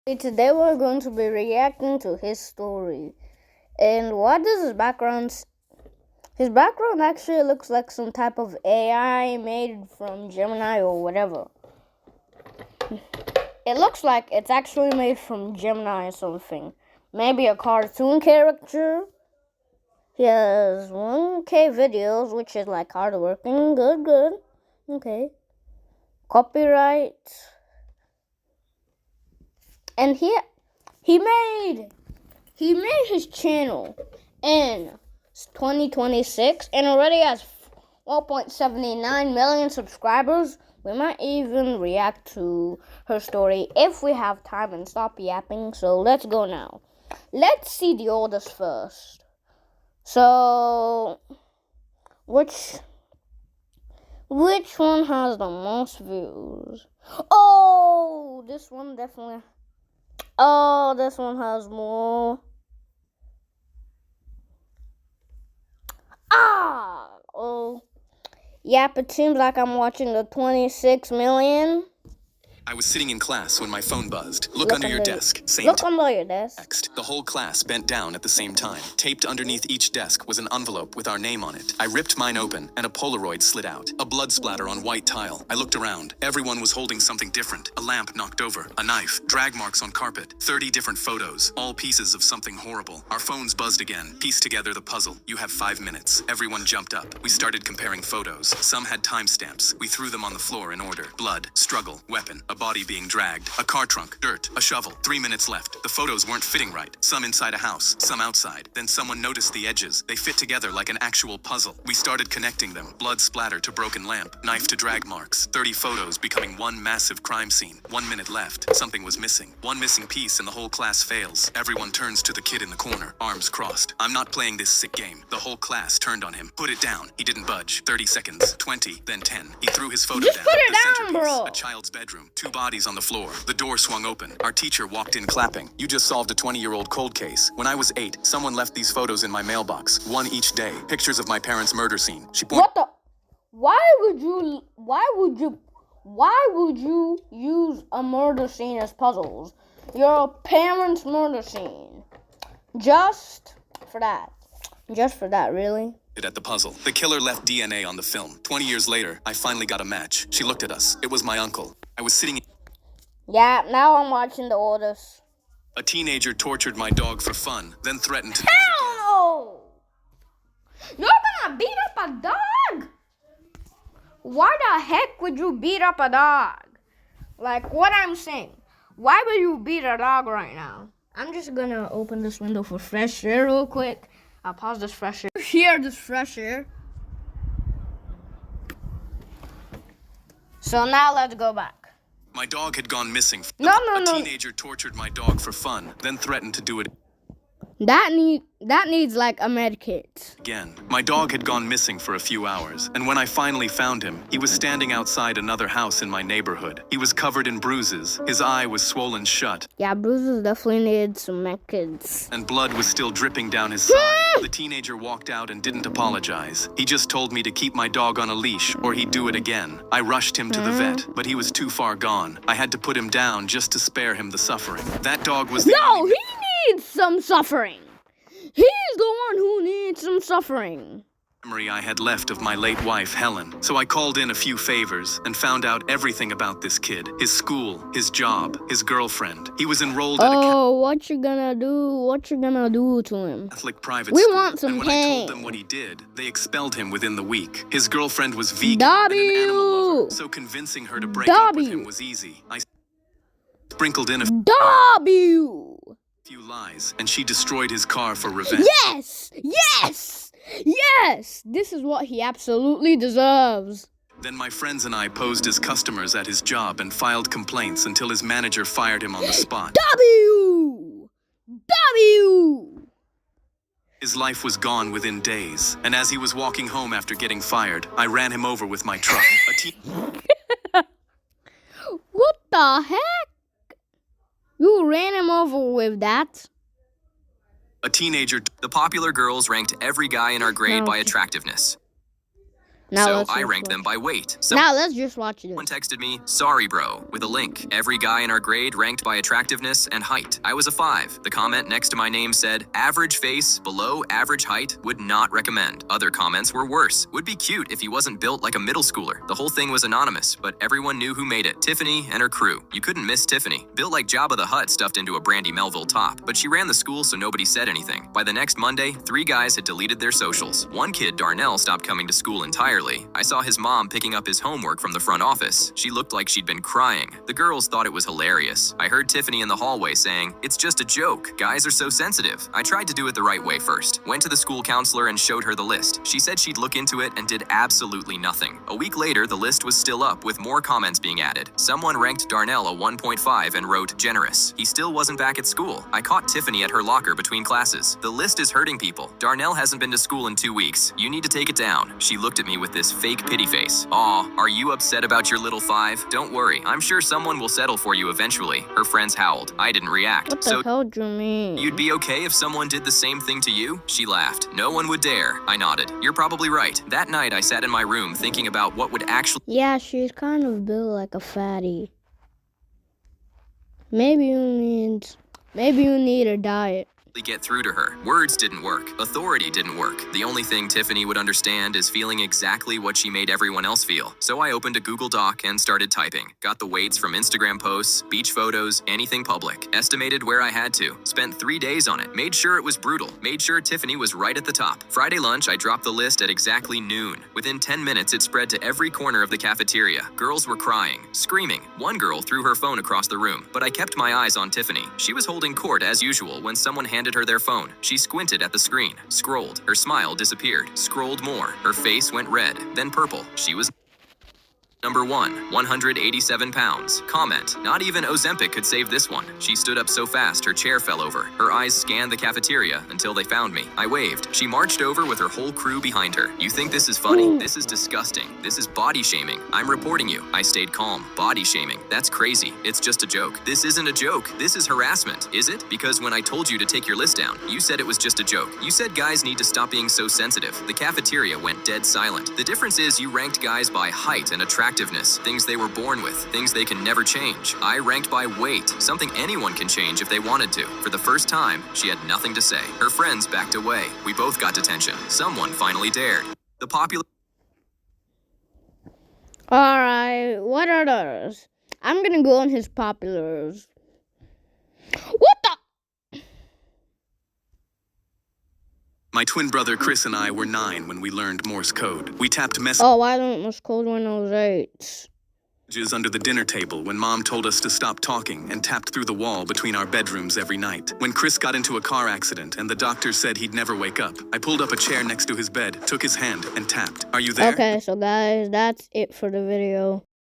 Today we're going to be reacting to his story. And what is his background? His background actually looks like some type of AI made from Gemini or whatever. It looks like it's actually made from Gemini or something. Maybe a cartoon character. He has 1K videos, which is like hardworking. Good. Okay. Copyright. And he made his channel in 2026 and already has 1.79 million subscribers. We might even react to her story if we have time and stop yapping. So let's go now. Let's see the oldest first. So which one has the most views? Oh, this one definitely. Oh, this one has more. Oh. Yep, it seems like I'm watching the 26 million. I was sitting in class when my phone buzzed. Look under your desk. Look under your desk. Next, the whole class bent down at the same time. Taped underneath each desk was an envelope with our name on it. I ripped mine open, and a Polaroid slid out. A blood splatter on white tile. I looked around. Everyone was holding something different. A lamp knocked over. A knife. Drag marks on carpet. 30 different photos. All pieces of something horrible. Our phones buzzed again. Piece together the puzzle. You have 5 minutes. Everyone jumped up. We started comparing photos. Some had timestamps. We threw them on the floor in order. Blood. Struggle. Weapon. A body being dragged, a car trunk, dirt, a shovel. 3 minutes left. The photos weren't fitting right. Some inside a house, some outside. Then someone noticed the edges. They fit together like an actual puzzle. We started connecting them. Blood splatter to broken lamp, knife to drag marks. 30 photos becoming one massive crime scene. 1 minute left. Something was missing. One missing piece and the whole class fails. Everyone turns to the kid in the corner, arms crossed. I'm not playing this sick game. The whole class turned on him. Put it down. He didn't budge. 30 seconds. 20, then 10. He threw his photo Just down. put it The down, centerpiece, bro. a child's bedroom. 2 bodies on the floor. The door swung open. Our teacher walked in clapping. You just solved a 20-year-old cold case. When I was 8, someone left these photos in my mailbox. One each day. Pictures of my parents' murder scene. What the? Why would you use a murder scene as puzzles? Your parents' murder scene. Just for that, really? At the puzzle. The killer left DNA on the film. 20 years later, I finally got a match. She looked at us. It was my uncle. I was sitting. Yeah, now I'm watching the oldest. A teenager tortured my dog for fun, then threatened to. Hell no! You're gonna beat up a dog? Why the heck would you beat up a dog? Like what I'm saying. Why would you beat a dog right now? I'm just gonna open this window for fresh air real quick. I'll pause this fresh air. Hear this fresh air. So now let's go back. My dog had gone missing. No. A teenager tortured my dog for fun, then threatened to do it That needs like a med kit. again. My dog had gone missing for a few hours, and when I finally found him, he was standing outside another house in my neighborhood. He was covered in bruises. His eye was swollen shut. Yeah, bruises definitely need some med kits. And blood was still dripping down his side. The teenager walked out and didn't apologize. He just told me to keep my dog on a leash or he'd do it again. I rushed him to the vet, but he was too far gone. I had to put him down just to spare him the suffering. That dog was the No, only... he needs some suffering. He's the one who needs some suffering. memory I had left of my late wife, Helen. So I called in a few favors and found out everything about this kid. His school, his job, his girlfriend. He was enrolled at a what you gonna do? What you gonna do to him? Catholic private We school. want some and when I pain. told them what he did, they expelled him within the week. His girlfriend was vegan W. and an animal lover, so convincing her to break up with him was easy. I sprinkled in a W. few lies, and she destroyed his car for revenge. Yes! This is what he absolutely deserves. Then my friends and I posed as customers at his job and filed complaints until his manager fired him on the spot. W! His life was gone within days, and as he was walking home after getting fired, I ran him over with my truck. What the heck? You ran him over with that? A teenager. The popular girls ranked every guy in our grade by attractiveness. Now So let's I just ranked watch. them by weight. Now let's just watch Someone this. texted me, "Sorry, bro," with a link. Every guy in our grade ranked by attractiveness and height. I was a 5. The comment next to my name said, "Average face, below average height, would not recommend." Other comments were worse. "Would be cute if he wasn't built like a middle schooler." The whole thing was anonymous, but everyone knew who made it. Tiffany and her crew. You couldn't miss Tiffany. Built like Jabba the Hutt stuffed into a Brandy Melville top. But she ran the school so nobody said anything. By the next Monday, 3 guys had deleted their socials. One kid, Darnell, stopped coming to school entirely. I saw his mom picking up his homework from the front office. She looked like she'd been crying. The girls thought it was hilarious. I heard Tiffany in the hallway saying, "It's just a joke. Guys are so sensitive." I tried to do it the right way first. Went to the school counselor and showed her the list. She said she'd look into it and did absolutely nothing. A week later, the list was still up with more comments being added. Someone ranked Darnell a 1.5 and wrote, "Generous." He still wasn't back at school. I caught Tiffany at her locker between classes. "The list is hurting people. Darnell hasn't been to school in 2 weeks. You need to take it down." She looked at me with this fake pity face. "Aw, are you upset about your little 5? Don't worry, I'm sure someone will settle for you eventually." Her friends howled. I didn't react. What the "So hell do you mean? you'd be okay if someone did the same thing to you?" She laughed. "No one would dare." I nodded. "You're probably right." That night, I sat in my room thinking about what would actually Yeah, she's kind of built like a fatty. Maybe you need a diet. get through to her. Words didn't work. Authority didn't work. The only thing Tiffany would understand is feeling exactly what she made everyone else feel. So I opened a Google Doc and started typing. Got the weights from Instagram posts, beach photos, anything public. Estimated where I had to. Spent 3 days on it. Made sure it was brutal. Made sure Tiffany was right at the top. Friday lunch, I dropped the list at exactly noon. Within 10 minutes, it spread to every corner of the cafeteria. Girls were crying, screaming. One girl threw her phone across the room, but I kept my eyes on Tiffany. She was holding court as usual when someone handed her their phone. She squinted at the screen, scrolled. Her smile disappeared. Scrolled more. Her face went red, then purple. She was Number 1, 187 pounds. Comment, not even Ozempic could save this one. She stood up so fast her chair fell over. Her eyes scanned the cafeteria until they found me. I waved. She marched over with her whole crew behind her. You think this is funny? This is disgusting. This is body shaming. I'm reporting you. I stayed calm. Body shaming. That's crazy. It's just a joke. This isn't a joke. This is harassment. Is it? Because when I told you to take your list down, you said it was just a joke. You said guys need to stop being so sensitive. The cafeteria went dead silent. The difference is you ranked guys by height and attractiveness, things they were born with, things they can never change. I ranked by weight, something anyone can change if they wanted to. For the first time, she had nothing to say. Her friends backed away. We both got detention. Someone finally dared. The popular Alright, what are those? I'm gonna go on his populars. What the? My twin brother Chris and I were 9 when we learned Morse code. We tapped messages Oh, why don't Morse code when I was 8? under the dinner table when Mom told us to stop talking and tapped through the wall between our bedrooms every night. When Chris got into a car accident and the doctor said he'd never wake up, I pulled up a chair next to his bed, took his hand, and tapped. Are you there? Okay, so guys, that's it for the video.